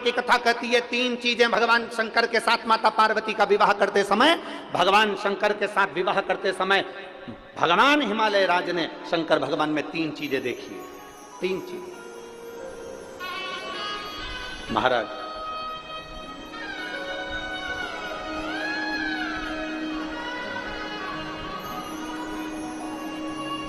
की कथा कहती है तीन चीजें भगवान शंकर के साथ माता पार्वती का विवाह करते समय, भगवान शंकर के साथ विवाह करते समय भगवान हिमालय राज ने शंकर भगवान में तीन चीजें देखी है। तीन चीजें महाराज,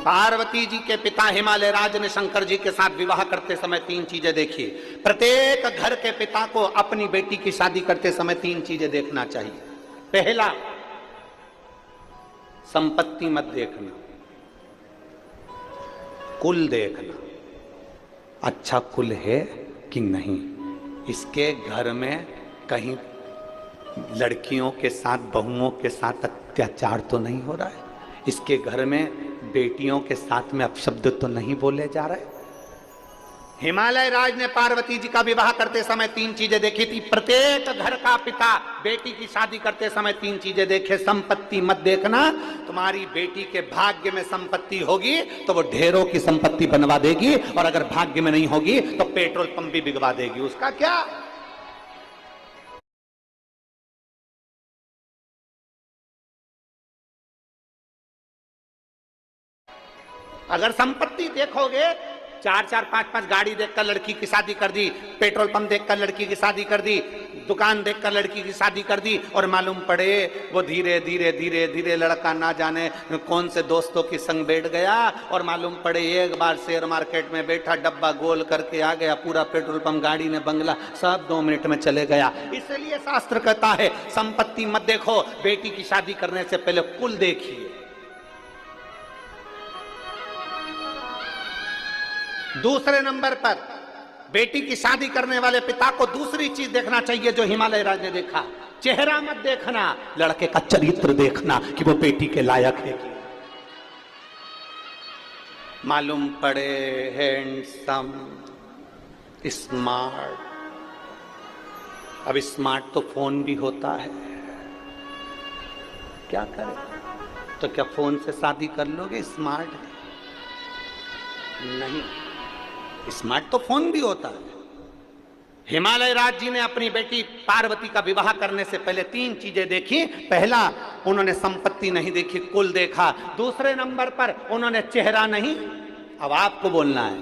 पार्वती जी के पिता हिमालय राज ने शंकर जी के साथ विवाह करते समय तीन चीजें देखी। प्रत्येक घर के पिता को अपनी बेटी की शादी करते समय तीन चीजें देखना चाहिए। पहला, संपत्ति मत देखना, कुल देखना, अच्छा कुल है कि नहीं, इसके घर में कहीं लड़कियों के साथ बहुओं के साथ अत्याचार तो नहीं हो रहा है, इसके घर में बेटियों के साथ में अपशब्द तो नहीं बोले जा रहे। हिमालय राज ने पार्वती जी का विवाह करते समय तीन चीजें देखी थी। प्रत्येक घर का पिता बेटी की शादी करते समय तीन चीजें देखे। संपत्ति मत देखना, तुम्हारी बेटी के भाग्य में संपत्ति होगी तो वो ढेरों की संपत्ति बनवा देगी, और अगर भाग्य में नहीं होगी तो पेट्रोल पंप भी बिगवा देगी, उसका क्या। अगर संपत्ति देखोगे, चार चार पांच पांच गाड़ी देखकर लड़की की शादी कर दी, पेट्रोल पंप देखकर लड़की की शादी कर दी, दुकान देखकर लड़की की शादी कर दी, और मालूम पड़े वो धीरे धीरे धीरे धीरे लड़का ना जाने कौन से दोस्तों की संग बैठ गया, और मालूम पड़े एक बार शेयर मार्केट में बैठा, डब्बा गोल करके आ गया, पूरा पेट्रोल पंप, गाड़ी ने बंगला सब 2 मिनट में चले गया। इसलिए शास्त्र कहता है संपत्ति मत देखो, बेटी की शादी करने से पहले कुल देखिए। दूसरे नंबर पर बेटी की शादी करने वाले पिता को दूसरी चीज देखना चाहिए जो हिमालय राज ने देखा। चेहरा मत देखना, लड़के का चरित्र देखना कि वो बेटी के लायक है कि मालूम पड़े हैंडसम स्मार्ट। अब स्मार्ट तो फोन भी होता है, क्या करें, तो क्या फोन से शादी कर लोगे? स्मार्ट नहीं, स्मार्ट तो फोन भी होता है। हिमालय राज जी ने अपनी बेटी पार्वती का विवाह करने से पहले तीन चीजें देखी। पहला, उन्होंने संपत्ति नहीं देखी, कुल देखा। दूसरे नंबर पर उन्होंने चेहरा नहीं, अब आपको बोलना है,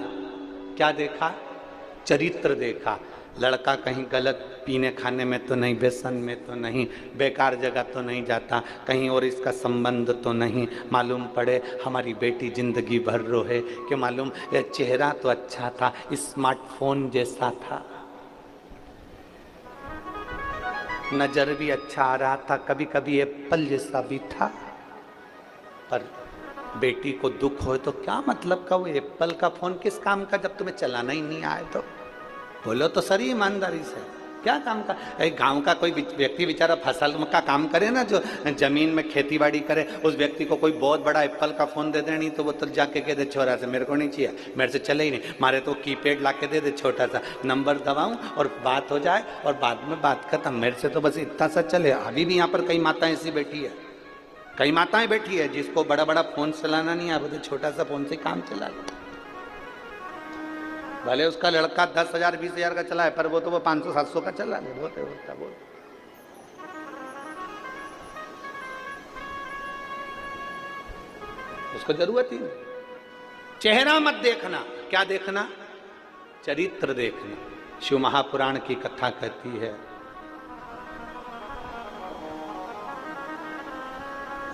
क्या देखा? चरित्र देखा। लड़का कहीं गलत पीने खाने में तो नहीं, व्यसन में तो नहीं, बेकार जगह तो नहीं जाता, कहीं और इसका संबंध तो नहीं। मालूम पड़े हमारी बेटी जिंदगी भर रोहे कि मालूम चेहरा तो अच्छा था, स्मार्टफोन जैसा था, नजर भी अच्छा आ रहा था, कभी कभी एप्पल जैसा भी था। पर बेटी को दुख हो तो क्या मतलब का वो एप्पल का फोन किस काम का जब तुम्हें चलाना ही नहीं आए? तो बोलो तो सही ईमानदारी से, क्या काम का? गांव का कोई व्यक्ति बेचारा फसल का काम करे ना, जो जमीन में खेती बाड़ी करे, उस व्यक्ति को कोई बहुत बड़ा एप्पल का फोन दे दे, नहीं तो वो तो जाके कह दे छोरा से मेरे को नहीं चाहिए, मेरे से चले ही नहीं, मारे तो कीपैड ला के दे दे, छोटा सा नंबर दबाऊं और बात हो जाए और बाद में बात खत्म। मेरे से तो बस इतना सा चले। अभी भी यहाँ पर कई माताएं ऐसी बैठी है, कई माताएं बैठी है जिसको बड़ा बड़ा फोन चलाना नहीं आता, छोटा सा फोन से काम चला ले। भले उसका लड़का 10,000 20,000 का चला है, पर वो तो वो 500-700 का चला ले। बोलते उसको जरूरत ही नहीं। चेहरा मत देखना, क्या देखना? चरित्र देखना। शिव महापुराण की कथा कहती है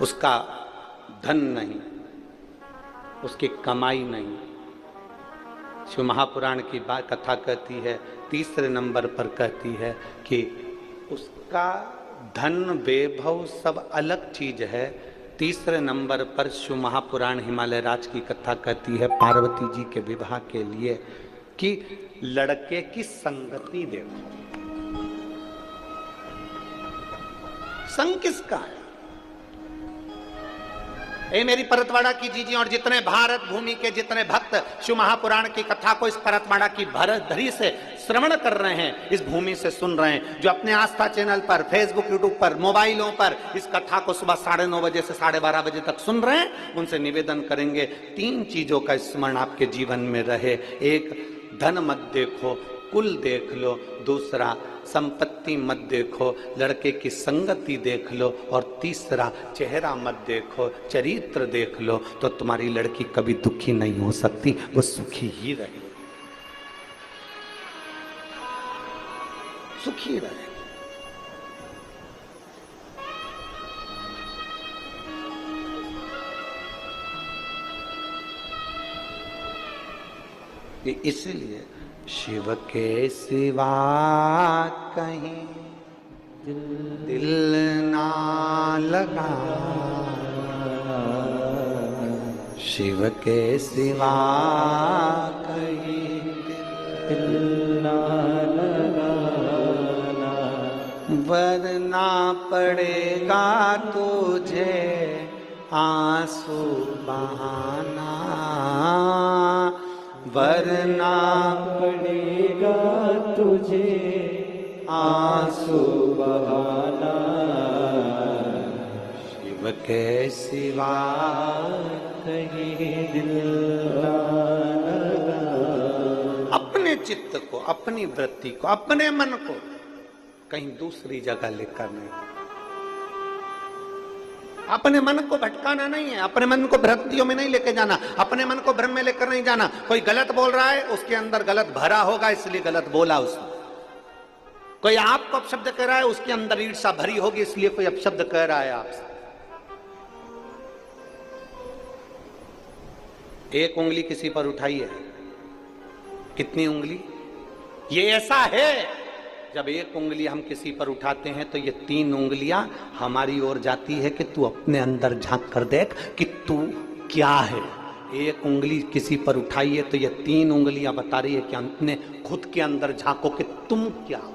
उसका धन नहीं, उसकी कमाई नहीं। शिव महापुराण की बात कथा कहती है, तीसरे नंबर पर कहती है कि उसका धन वैभव सब अलग चीज है। तीसरे नंबर पर शिव महापुराण हिमालय राज की कथा कहती है पार्वती जी के विवाह के लिए कि लड़के की संगति देखो, संग किसका है? ए मेरी परतवाड़ा की जीजी और जितने भारत भूमि के जितने भक्त शिव महापुराण की कथा को इस परतवाड़ा की भरत धरी से श्रवण कर रहे हैं, इस भूमि से सुन रहे हैं, जो अपने आस्था चैनल पर, फेसबुक, यूट्यूब पर, मोबाइलों पर इस कथा को सुबह 9:30 बजे से 12:30 बजे तक सुन रहे हैं, उनसे निवेदन करेंगे 3 चीजों का स्मरण आपके जीवन में रहे। एक, धन मत देखो, कुल देख लो, दूसरा संपत्ति मत देखो, लड़के की संगति देख लो, और तीसरा चेहरा मत देखो, चरित्र देख लो, तो तुम्हारी लड़की कभी दुखी नहीं हो सकती, वो सुखी ही रहेगी, सुखी रहेगी। इसलिए शिव के सिवा कहीं दिल ना लगा, शिव के सिवा कहीं दिल ना लगाना, वरना पड़ेगा तुझे आंसू बहाना, वरना पड़ेगा तुझे आंसू बहाना, शिव के सिवा कहीं दिल ना लगा। अपने चित्त को, अपनी वृत्ति को, अपने मन को कहीं दूसरी जगह लेकर नहीं, अपने मन को भटकाना नहीं है, अपने मन को भ्रांतियों में नहीं लेके जाना, अपने मन को भ्रम में लेकर नहीं जाना। कोई गलत बोल रहा है, उसके अंदर गलत भरा होगा इसलिए गलत बोला उसने। कोई आपको अपशब्द कह रहा है, उसके अंदर ईर्ष्या भरी होगी इसलिए कोई अपशब्द कह रहा है आपसे। एक उंगली किसी पर उठाई है, कितनी उंगली? ये ऐसा है, जब एक उंगली हम किसी पर उठाते हैं तो ये 3 उंगलियां हमारी ओर जाती है कि तू अपने अंदर झांक कर देख कि तू क्या है। एक उंगली किसी पर उठाई है तो ये 3 उंगलियां बता रही है कि अपने खुद के अंदर झांको कि तुम क्या हो।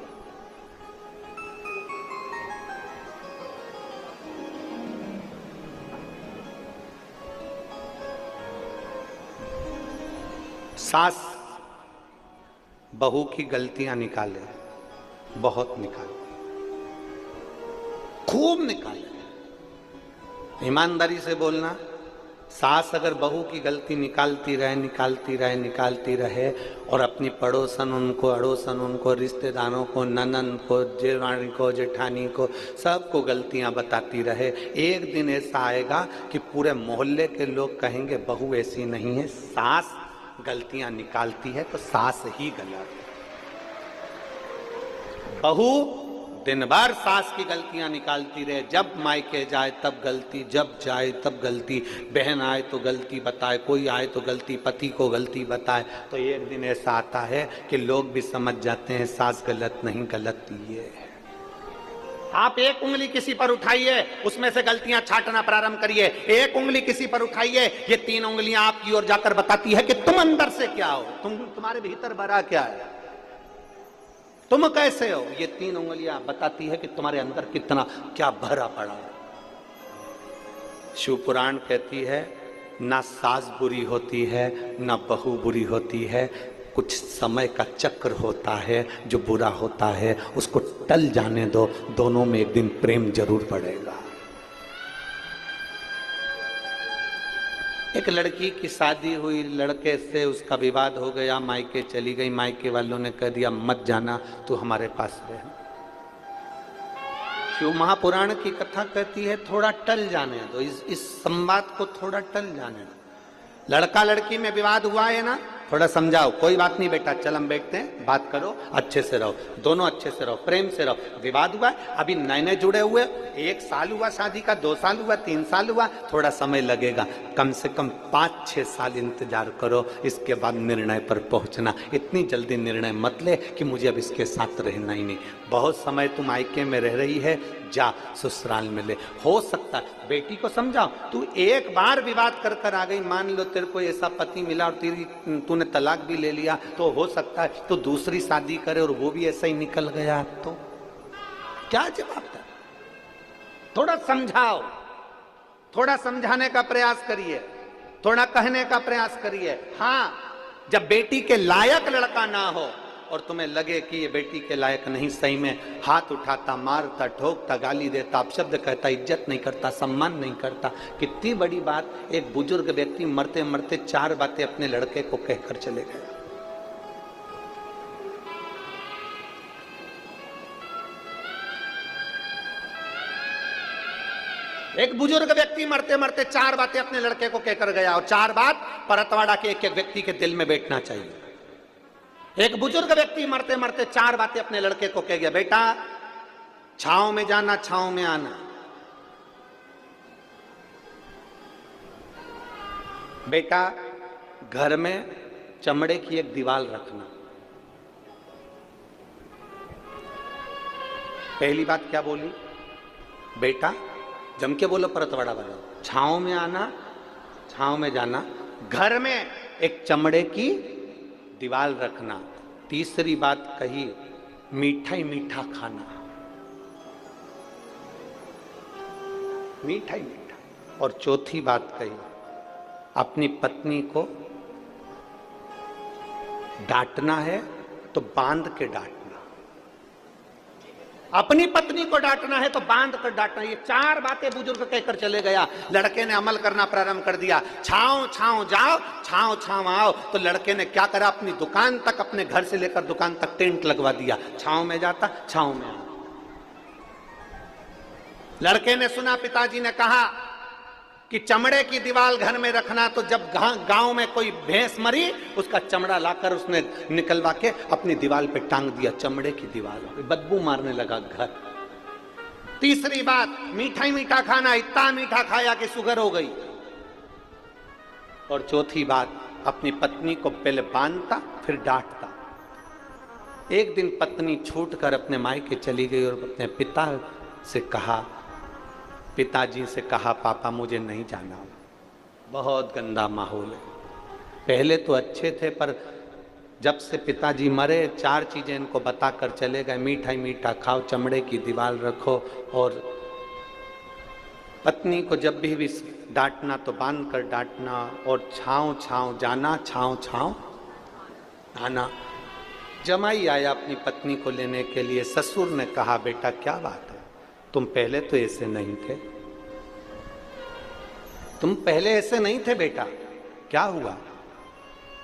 सास बहू की गलतियां निकाले, बहुत निकाले, खूब निकाले। ईमानदारी से बोलना, सास अगर बहू की गलती निकालती रहे और अपनी पड़ोसन उनको, अड़ोसन उनको, रिश्तेदारों को, ननंद को, जेठानी को, जेठानी को, सबको गलतियां बताती रहे, एक दिन ऐसा आएगा कि पूरे मोहल्ले के लोग कहेंगे बहू ऐसी नहीं है, सास गलतियां निकालती है तो सास ही गलत है। बहू दिन भर सास की गलतियां निकालती रहे, जब मायके जाए तब गलती, जब जाए तब गलती, बहन आए तो गलती बताए, कोई आए तो गलती, पति को गलती बताए, तो एक दिन ऐसा आता है कि लोग भी समझ जाते हैं सास गलत नहीं, गलत ये है। आप एक उंगली किसी पर उठाइए, उसमें से गलतियां छांटना प्रारंभ करिए। एक उंगली किसी पर उठाइए, ये 3 उंगलियां आपकी ओर जाकर बताती है कि तुम अंदर से क्या हो, तुम्हारे भीतर भरा क्या है, तुम कैसे हो। ये 3 उंगलियां बताती है कि तुम्हारे अंदर कितना क्या भरा पड़ा है। शिव पुराण कहती है ना सास बुरी होती है ना बहू बुरी होती है, कुछ समय का चक्र होता है जो बुरा होता है, उसको टल जाने दो, दोनों में एक दिन प्रेम जरूर बढ़ेगा। एक लड़की की शादी हुई, लड़के से उसका विवाद हो गया, मायके चली गई, मायके वालों ने कह दिया मत जाना, तू हमारे पास रह। शिव महापुराण की कथा कहती है थोड़ा टल जाने दो, इस संवाद को थोड़ा टल जाने दो। लड़का लड़की में विवाद हुआ है ना, थोड़ा समझाओ, कोई बात नहीं बेटा, चल हम बैठते हैं, बात करो, अच्छे से रहो, दोनों अच्छे से रहो, प्रेम से रहो। विवाद हुआ, अभी नए नए जुड़े हुए, 1 साल हुआ शादी का, 2 साल हुआ, 3 साल हुआ, थोड़ा समय लगेगा, कम से कम 5-6 साल इंतजार करो, इसके बाद निर्णय पर पहुंचना। इतनी जल्दी निर्णय मत ले कि मुझे अब इसके साथ रहना ही नहीं। बहुत समय तुम मायके में रह रही है, जा ससुराल में ले। हो सकता है बेटी को समझाओ, तू एक बार विवाद कर कर आ गई, मान लो तेरे को ऐसा पति मिला और तूने तलाक भी ले लिया, तो हो सकता है तो दूसरी शादी करे और वो भी ऐसा ही निकल गया, तो क्या जवाब था? थोड़ा समझाओ, थोड़ा समझाने का प्रयास करिए, थोड़ा कहने का प्रयास करिए। हाँ, जब बेटी के लायक लड़का ना हो और तुम्हें लगे कि ये बेटी के लायक नहीं, सही में हाथ उठाता, मारता, ठोकता, गाली देता, अपशब्द कहता, इज्जत नहीं करता, सम्मान नहीं करता। कितनी बड़ी बात, एक बुजुर्ग व्यक्ति मरते मरते 4 बातें अपने लड़के को कहकर चले गए। एक बुजुर्ग व्यक्ति मरते मरते 4 बातें अपने लड़के को कहकर गया, और 4 बात परतवाड़ा के एक एक व्यक्ति के दिल में बैठना चाहिए। एक बुजुर्ग व्यक्ति मरते मरते 4 बातें अपने लड़के को कह गया, बेटा छांव में जाना, छांव में आना। बेटा घर में चमड़े की एक दीवार रखना। पहली बात क्या बोली? बेटा जम के बोलो परतवाड़ा वाला, छांव में आना, छांव में जाना, घर में एक चमड़े की दीवार रखना। तीसरी बात कही, मीठा ही मीठा खाना, मीठा ही मीठा। और चौथी बात कही, अपनी पत्नी को डांटना है तो बांध के डांटना। अपनी पत्नी को डांटना है तो बांध कर डांटना। ये 4 बातें बुजुर्ग कहकर चले गया। लड़के ने अमल करना प्रारंभ कर दिया। छांव छांव जाओ, छांव छांव आओ। तो लड़के ने क्या करा, अपनी दुकान तक, अपने घर से लेकर दुकान तक टेंट लगवा दिया। छांव में जाता, छांव में आता। लड़के ने सुना पिताजी ने कहा कि चमड़े की दीवार घर में रखना, तो जब गांव में कोई भैंस मरी, उसका चमड़ा लाकर उसने निकलवा के अपनी दीवार पे टांग दिया। चमड़े की दीवार, बदबू मारने लगा घर। तीसरी बात, मीठा ही मीठा खाना, इतना मीठा खाया कि शुगर हो गई। और चौथी बात, अपनी पत्नी को पहले बांधता फिर डांटता। एक दिन पत्नी छूटकर अपने मायके चली गई और अपने पिता से कहा, पिताजी से कहा, पापा मुझे नहीं जाना, बहुत गंदा माहौल है। पहले तो अच्छे थे, पर जब से पिताजी मरे 4 चीजें इनको बताकर चले गए, मीठा ही मीठा खाओ, चमड़े की दीवार रखो, और पत्नी को जब भी डांटना तो बांध कर डांटना, और छांव छांव जाना, छांव छांव आना। जमाई आया अपनी पत्नी को लेने के लिए। ससुर ने कहा, बेटा क्या बात है, तुम पहले तो ऐसे नहीं थे, तुम पहले ऐसे नहीं थे बेटा, क्या हुआ?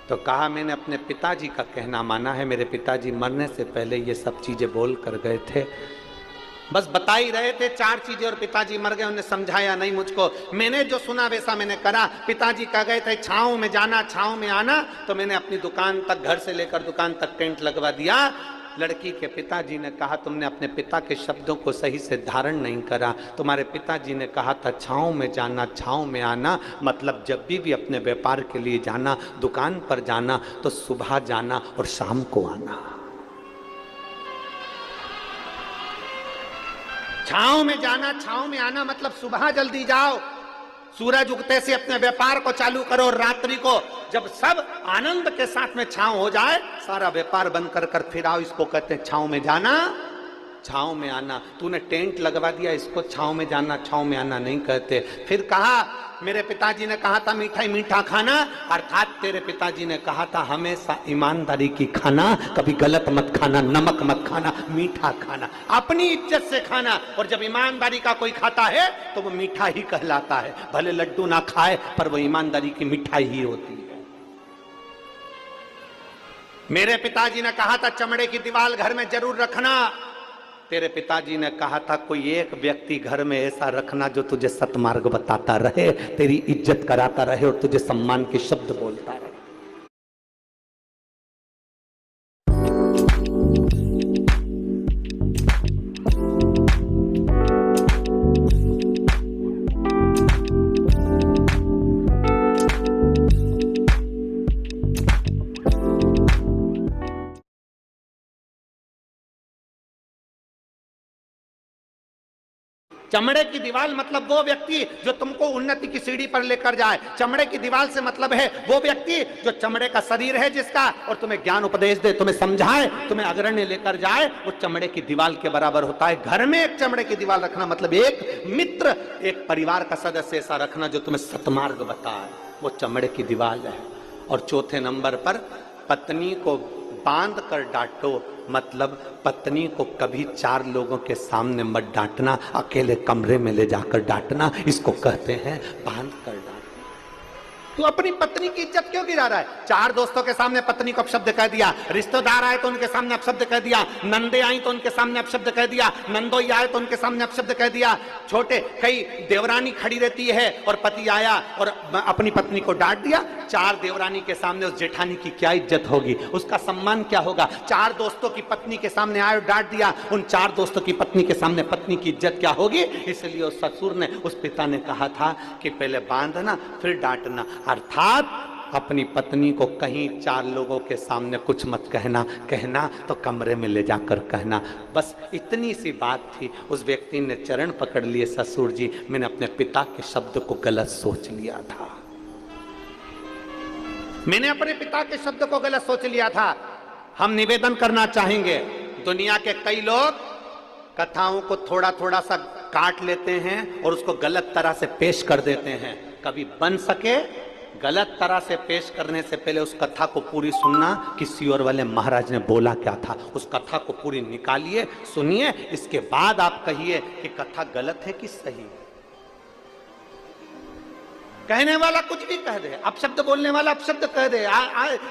तो कहा, मैंने अपने पिताजी का कहना माना है। मेरे पिताजी मरने से पहले ये सब चीजें बोल कर गए थे, बस बता ही रहे थे 4 चीजें, और पिताजी मर गए, उन्हें समझाया नहीं मुझको। मैंने जो सुना वैसा मैंने करा। पिताजी कह गए थे छांव में जाना, छांव में आना, तो मैंने अपनी दुकान तक, घर से लेकर दुकान तक टेंट लगवा दिया। लड़की के पिताजी ने कहा, तुमने अपने पिता के शब्दों को सही से धारण नहीं करा। तुम्हारे पिताजी ने कहा था छांव में जाना, छांव में आना, मतलब जब भी अपने व्यापार के लिए जाना, दुकान पर जाना, तो सुबह जाना और शाम को आना। छांव में जाना, छांव में आना मतलब सुबह जल्दी जाओ, सूरज उगते से अपने व्यापार को चालू करो, रात्रि को जब सब आनंद के साथ में छांव हो जाए, सारा व्यापार बंद कर फिर आओ। इसको कहते हैं छांव में जाना, छांव में आना। तूने टेंट लगवा दिया, इसको छांव में जाना, छांव में आना नहीं कहते। फिर कहा, मेरे पिताजी ने कहा था मीठा ही मीठा खाना, अर्थात तेरे पिताजी ने कहा था हमेशा ईमानदारी की खाना, कभी गलत मत खाना, नमक मत खाना, मीठा खाना, अपनी इज्जत से खाना। और जब ईमानदारी का कोई खाता है तो वो मीठा ही कहलाता है, भले लड्डू ना खाए पर वो ईमानदारी की मिठाई ही होती है। मेरे पिताजी ने कहा था चमड़े की दीवार घर में जरूर रखना। तेरे पिताजी ने कहा था कोई एक व्यक्ति घर में ऐसा रखना जो तुझे सतमार्ग बताता रहे, तेरी इज्जत कराता रहे और तुझे सम्मान के शब्द बोलता रहे। चमड़े की दीवार मतलब वो व्यक्ति जो तुमको उन्नति की सीढ़ी पर लेकर जाए। चमड़े की दीवार से मतलब है वो व्यक्ति जो चमड़े का शरीर है जिसका, और तुम्हें ज्ञान उपदेश दे, तुम्हें समझाए, तुम्हें अग्रण्य लेकर जाए, वो चमड़े की दीवार के बराबर होता है। घर में एक चमड़े की दीवार रखना मतलब एक मित्र, एक परिवार का सदस्य ऐसा रखना जो तुम्हें सतमार्ग बताए, वो चमड़े की दीवार है। और चौथे नंबर पर पत्नी को बांध कर डांटो, मतलब पत्नी को कभी 4 लोगों के सामने मत डांटना, अकेले कमरे में ले जाकर डांटना, इसको कहते हैं बांध कर डांटना। तू अपनी पत्नी की इज्जत क्यों गिरा रहा है? चार दोस्तों के सामने पत्नी को अपशब्द कह दिया, रिश्तेदार आए तो उनके सामने अपशब्द कह दिया, नंदे आई तो उनके सामने अपशब्द कह दिया, नंदोई आए तो उनके सामने अपशब्द कह दिया, छोटे कई देवरानी खड़ी रहती है और पति आया और अपनी पत्नी को डांट दिया। चार देवरानी के सामने उस जेठानी की क्या इज्जत होगी, उसका सम्मान क्या होगा? चार दोस्तों की पत्नी के सामने आए और डांट दिया, उन चार दोस्तों की पत्नी के सामने पत्नी की इज्जत क्या होगी? इसलिए उस ससुर ने, उस पिता ने कहा था कि पहले बांधना फिर डांटना, अर्थात अपनी पत्नी को कहीं चार लोगों के सामने कुछ मत कहना, कहना तो कमरे में ले जाकर कहना। बस इतनी सी बात थी। उस व्यक्ति ने चरण पकड़ लिए, ससुर जी मैंने अपने पिता के शब्द को गलत सोच लिया था, मैंने अपने पिता के शब्द को गलत सोच लिया था। हम निवेदन करना चाहेंगे, दुनिया के कई लोग कथाओं को थोड़ा थोड़ा सा काट लेते हैं और उसको गलत तरह से पेश कर देते हैं। कभी बन सके गलत तरह से पेश करने से पहले उस कथा को पूरी सुनना, किसी और वाले महाराज ने बोला क्या था, उस कथा को पूरी निकालिए, सुनिए, इसके बाद आप कहिए कि कथा गलत है कि सही है। कहने वाला कुछ भी कह दे, अपशब्द बोलने वाला अपशब्द कह दे।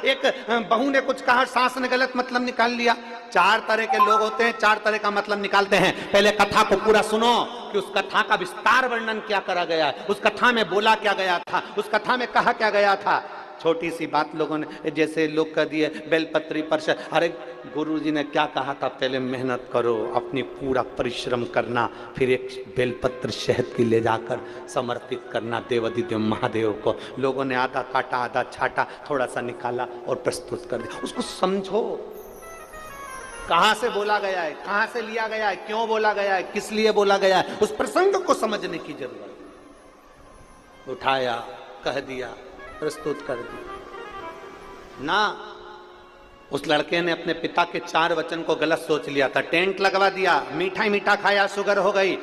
एक बहू ने कुछ कहा, सास ने गलत मतलब निकाल लिया। चार तरह के लोग होते हैं, चार तरह का मतलब निकालते हैं। पहले कथा को पूरा सुनो कि उस कथा का विस्तार वर्णन क्या करा गया है, उस कथा में बोला क्या गया था, उस कथा में कहा क्या गया था। छोटी सी बात लोगों ने, जैसे लोग कह दिए बेलपत्री पर, अरे गुरुजी ने क्या कहा था, पहले मेहनत करो, अपनी पूरा परिश्रम करना, फिर एक बेलपत्र शहद की ले जाकर समर्पित करना देवाधिदेव महादेव को। लोगों ने आधा काटा आधा छाटा, थोड़ा सा निकाला और प्रस्तुत कर दिया। उसको समझो, कहां से बोला गया है, कहां से लिया गया है, क्यों बोला गया है, किस लिए बोला गया है, उस प्रसंग को समझने की जरूरत है। उठाया, कह दिया, प्रस्तुत कर दिया ना। उस लड़के ने अपने पिता के चार वचन को गलत सोच लिया था, टेंट लगवा दिया, मीठा ही मीठा खाया, शुगर हो गई,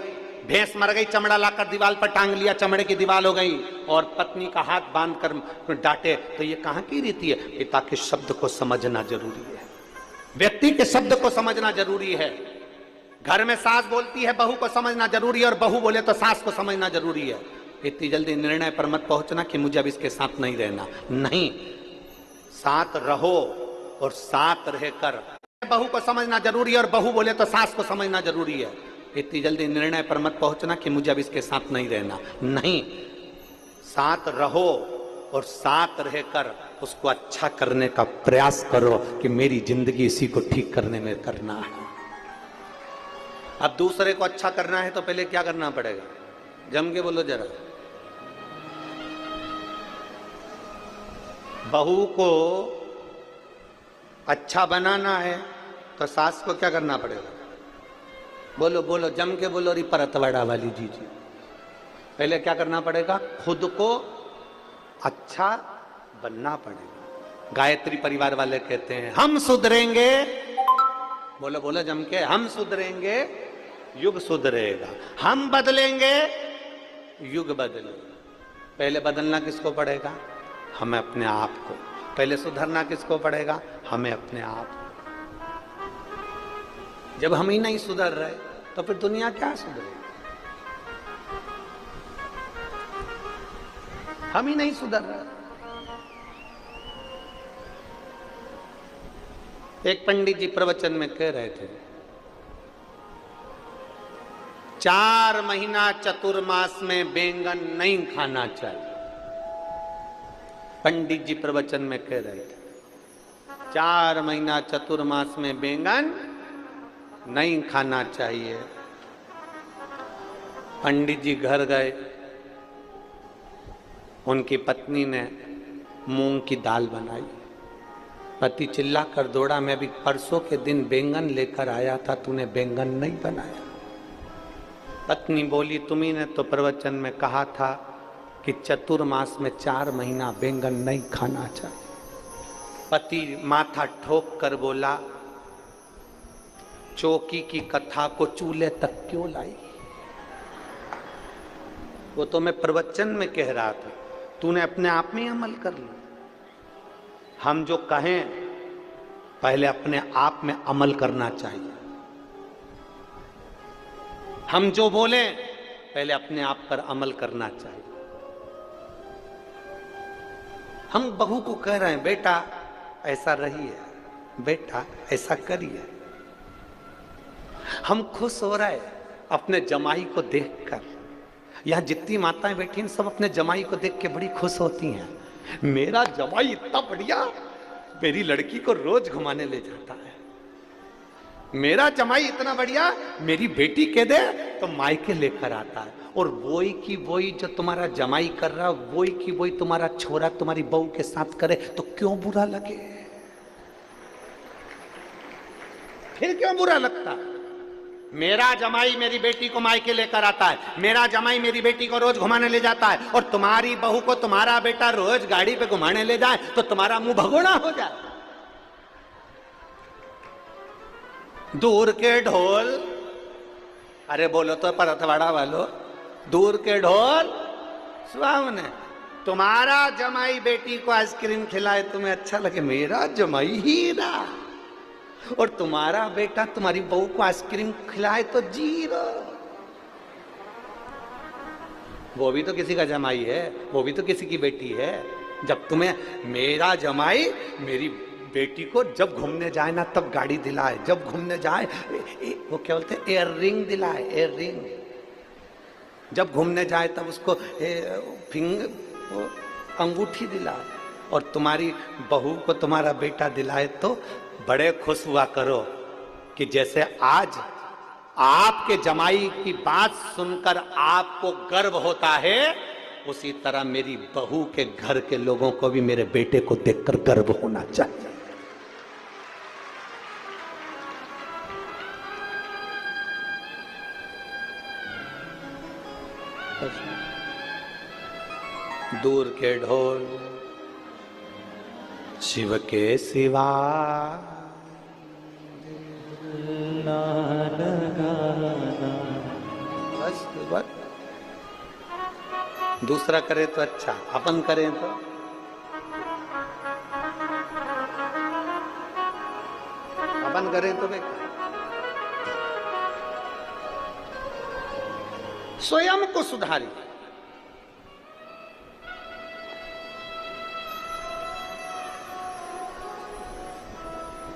भैंस मर गई, चमड़ा लाकर दीवार पर टांग लिया, चमड़े की दीवार हो गई, और पत्नी का हाथ बांध कर डांटे। तो ये कहां की रीति है? पिता के शब्द को समझना जरूरी है, व्यक्ति के शब्द को समझना जरूरी है। घर में सास बोलती है, बहू को समझना जरूरी है, और बहू बोले तो सास को समझना जरूरी है। इतनी जल्दी निर्णय पर मत पहुंचना कि मुझे अब इसके साथ नहीं रहना, नहीं, साथ रहो और साथ रहकर। बहू को समझना जरूरी है और बहू बोले तो सास को समझना जरूरी है। इतनी जल्दी निर्णय पर मत पहुंचना कि मुझे अब इसके साथ नहीं रहना, नहीं, साथ रहो और साथ रहकर उसको अच्छा करने का प्रयास करो कि मेरी जिंदगी इसी को ठीक करने में करना है। अब दूसरे को अच्छा करना है तो पहले क्या करना पड़ेगा? जम के बोलो जरा। बहू को अच्छा बनाना है तो सास को क्या करना पड़ेगा? बोलो बोलो, जम के बोलो री परतवाड़ा वाली जी। पहले क्या करना पड़ेगा? खुद को अच्छा बनना पड़ेगा। गायत्री परिवार वाले कहते हैं हम सुधरेंगे, बोलो बोलो जम के, हम सुधरेंगे युग सुधरेगा, हम बदलेंगे युग बदलेगा। पहले बदलना किसको पड़ेगा? हमें अपने आप को। पहले सुधरना किसको पड़ेगा? हमें अपने आप को। जब हम ही नहीं सुधर रहे तो फिर दुनिया क्या सुधरेगी? हम ही नहीं सुधर रहे। एक पंडित जी प्रवचन में कह रहे थे 4 महीना चतुर्मास में बैंगन नहीं खाना चाहिए। पंडित जी प्रवचन में कह रहे थे 4 महीना चतुर्मास में बैंगन नहीं खाना चाहिए। पंडित जी घर गए, उनकी पत्नी ने मूंग की दाल बनाई। पति चिल्ला कर दौड़ा, मैं अभी परसों के दिन बैंगन लेकर आया था, तूने बैंगन नहीं बनाया। पत्नी बोली तुम्ही ने तो प्रवचन में कहा था कि चतुर्मास में 4 महीना बैंगन नहीं खाना चाहिए। पति माथा ठोक कर बोला चौकी की कथा को चूल्हे तक क्यों लाई? वो तो मैं प्रवचन में कह रहा था, तूने अपने आप में अमल कर लिया। हम जो कहें पहले अपने आप में अमल करना चाहिए। हम जो बोलें पहले अपने आप पर अमल करना चाहिए। हम बहू को कह रहे हैं बेटा ऐसा रहिए, बेटा ऐसा करिए। हम खुश हो रहे अपने जमाई को देखकर। यहाँ जितनी माताएं बैठी हैं सब अपने जमाई को देख के बड़ी खुश होती हैं। मेरा जमाई इतना बढ़िया, मेरी लड़की को रोज घुमाने ले जाता है। मेरा जमाई इतना बढ़िया, मेरी बेटी कह दे तो मायके लेकर आता है। और वही की वही जो तुम्हारा जमाई कर रहा, वही की वही तुम्हारा छोरा तुम्हारी बहू के साथ करे तो क्यों बुरा लगे? फिर क्यों बुरा लगता? मेरा जमाई मेरी बेटी को मायके लेकर आता है, मेरा जमाई मेरी बेटी को रोज घुमाने ले जाता है, और तुम्हारी बहू को तुम्हारा बेटा रोज गाड़ी पे घुमाने ले जाए तो तुम्हारा मुंह भगोड़ा हो जाए। दूर के ढोल, अरे बोलो तो परतवाड़ा वालों, दूर के ढोल सुहावने। तुम्हारा जमाई बेटी को आइसक्रीम खिलाए तुम्हें अच्छा लगे, मेरा जमाई हीरा। और तुम्हारा बेटा तुम्हारी बहू को आइसक्रीम खिलाए तो जीरो। वो भी तो किसी का जमाई है, वो भी तो किसी की बेटी है। जब तुम्हें मेरा जमाई मेरी बेटी को जब घूमने जाए ना तब गाड़ी दिलाए, जब घूमने जाए वो क्या बोलते हैं, एयर रिंग दिलाए, एयर रिंग। जब घूमने जाए तब उसको अंगूठी दिलाए। और तुम्हारी बहू को तुम्हारा बेटा दिलाए तो बड़े खुश हुआ करो कि जैसे आज आपके जमाई की बात सुनकर आपको गर्व होता है, उसी तरह मेरी बहू के घर के लोगों को भी मेरे बेटे को देखकर गर्व होना चाहिए। दूर के ढोल शिव के सिवा बस दूसरा करे तो अच्छा, अपन करें तो अपन करें तो बेकार। स्वयं को सुधारिए।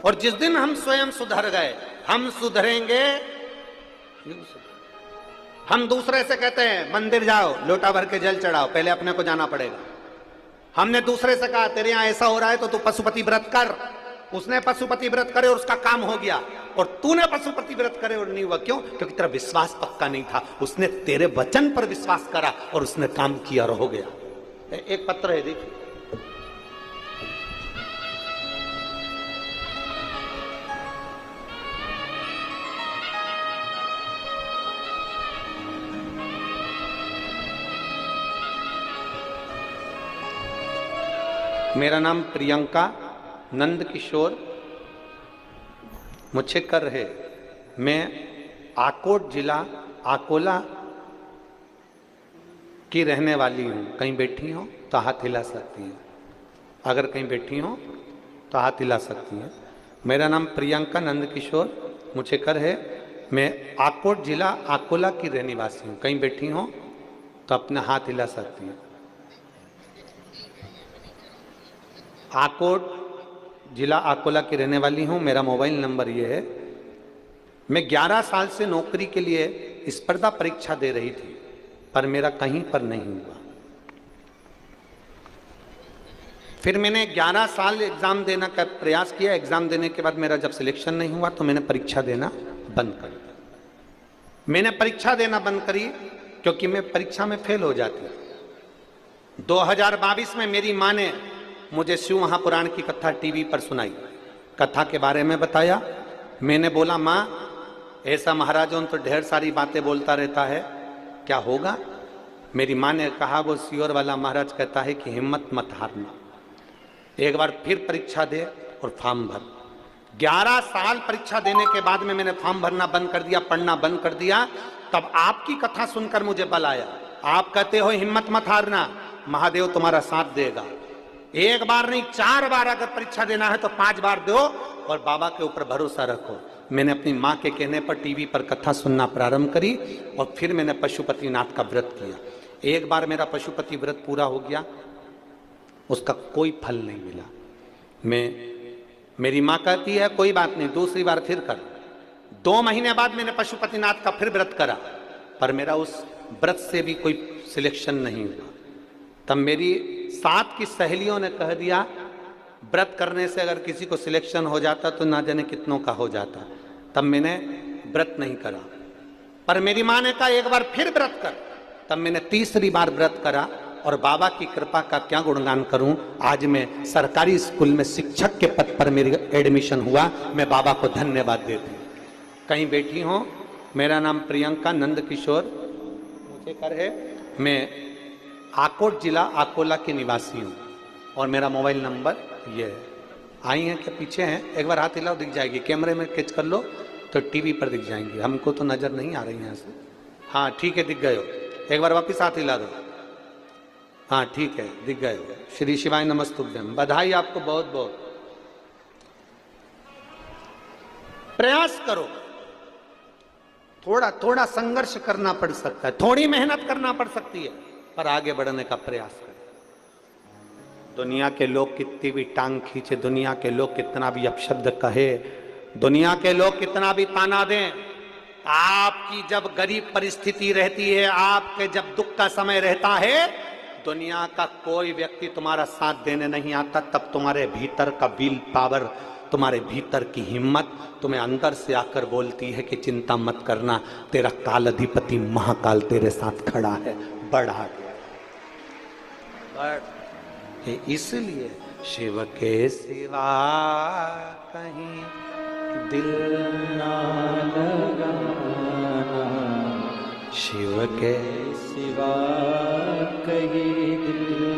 और जिस दिन हम स्वयं सुधर गए, हम सुधरेंगे। हम दूसरे से कहते हैं मंदिर जाओ, लोटा भर के जल चढ़ाओ, पहले अपने को जाना पड़ेगा। हमने दूसरे से कहा तेरे यहां ऐसा हो रहा है तो तू पशुपति व्रत कर। उसने पशुपति व्रत करे और उसका काम हो गया, और तूने पशुपति व्रत करे और नहीं हुआ। क्यों? क्योंकि तेरा विश्वास पक्का नहीं था। उसने तेरे वचन पर विश्वास करा और उसने काम किया और हो गया। एक पत्र है, देखिए। मेरा नाम प्रियंका नंद किशोर मुच्छेकर है। मैं आकोट जिला अकोला की रहने वाली हूँ। कहीं बैठी हो तो हाथ हिला सकती हैं। अगर कहीं बैठी हो तो हाथ हिला सकती हैं। मेरा नाम प्रियंका नंद किशोर मुच्छेकर है। मैं आकोट जिला अकोला की रहने वासी हूँ। कहीं बैठी हो तो अपना हाथ हिला सकती हैं। आकोट जिला अकोला की रहने वाली हूँ। मेरा मोबाइल नंबर ये है। मैं 11 साल से नौकरी के लिए स्पर्धा परीक्षा दे रही थी, पर मेरा कहीं पर नहीं हुआ। फिर मैंने 11 साल एग्ज़ाम देना का प्रयास किया। एग्ज़ाम देने के बाद मेरा जब सिलेक्शन नहीं हुआ तो मैंने परीक्षा देना बंद कर दिया। मैंने परीक्षा देना बंद करी क्योंकि मैं परीक्षा में फेल हो जाती। 2022 में मेरी माँ ने मुझे शिव महापुराण की कथा टीवी पर सुनाई। कथा के बारे में बताया। मैंने बोला माँ, ऐसा महाराजों तो ढेर सारी बातें बोलता रहता है, क्या होगा? मेरी माँ ने कहा वो सियोर वाला महाराज कहता है कि हिम्मत मत हारना, एक बार फिर परीक्षा दे और फॉर्म भर। 11 साल परीक्षा देने के बाद में मैंने फॉर्म भरना बंद कर दिया, पढ़ना बंद कर दिया। तब आपकी कथा सुनकर मुझे बल आया। आप कहते हो हिम्मत मत हारना, महादेव तुम्हारा साथ देगा। एक बार नहीं 4 बार अगर परीक्षा देना है तो 5 बार दो और बाबा के ऊपर भरोसा रखो। मैंने अपनी माँ के कहने पर टीवी पर कथा सुनना प्रारंभ करी और फिर मैंने पशुपतिनाथ का व्रत किया। एक बार मेरा पशुपति व्रत पूरा हो गया। उसका कोई फल नहीं मिला। मेरी माँ कहती है कोई बात नहीं, दूसरी बार फिर कर। 2 महीने बाद मैंने पशुपतिनाथ का फिर व्रत करा, पर मेरा उस व्रत से भी कोई सिलेक्शन नहीं हुआ। तब मेरी साथ की सहेलियों ने कह दिया व्रत करने से अगर किसी को सिलेक्शन हो जाता तो ना जाने कितनों का हो जाता। तब मैंने व्रत नहीं करा, पर मेरी माँ ने कहा एक बार फिर व्रत कर। तब मैंने तीसरी बार व्रत करा और बाबा की कृपा का क्या गुणगान करूं, आज मैं सरकारी स्कूल में शिक्षक के पद पर मेरी एडमिशन हुआ। मैं बाबा को धन्यवाद देती हूँ। कहीं बैठी हो, मेरा नाम प्रियंका नंद किशोर मुझे कर है, मैं आकोट जिला अकोला के निवासी हूँ और मेरा मोबाइल नंबर ये है। आई हैं क्या पीछे हैं? एक बार हाथ हिलाओ, दिख जाएगी। कैमरे में कैच कर लो तो टीवी पर दिख जाएंगी, हमको तो नजर नहीं आ रही यहाँ से। हाँ ठीक है, दिख गए हो। एक बार वापिस हाथ हिला दो। हाँ ठीक है, दिख गए हो। श्री शिवाय नमस्तुभ्यम। बधाई आपको बहुत बहुत। प्रयास करो, थोड़ा थोड़ा संघर्ष करना पड़ सकता है, थोड़ी मेहनत करना पड़ सकती है, पर आगे बढ़ने का प्रयास करें। दुनिया के लोग कितनी भी टांग खींचे, दुनिया के लोग कितना भी अपशब्द कहे, दुनिया के लोग कितना भी ताना दें, आपकी जब गरीब परिस्थिति रहती है, आपके जब दुख का समय रहता है, दुनिया का कोई व्यक्ति तुम्हारा साथ देने नहीं आता। तब तुम्हारे भीतर का विल पावर, तुम्हारे भीतर की हिम्मत तुम्हें अंदर से आकर बोलती है कि चिंता मत करना, तेरा काल अधिपति महाकाल तेरे साथ खड़ा है, बढ़ आगे बढ़। इसलिए शिव के सिवा कहीं दिल ना लगाना, शिव के सिवा कहीं दिल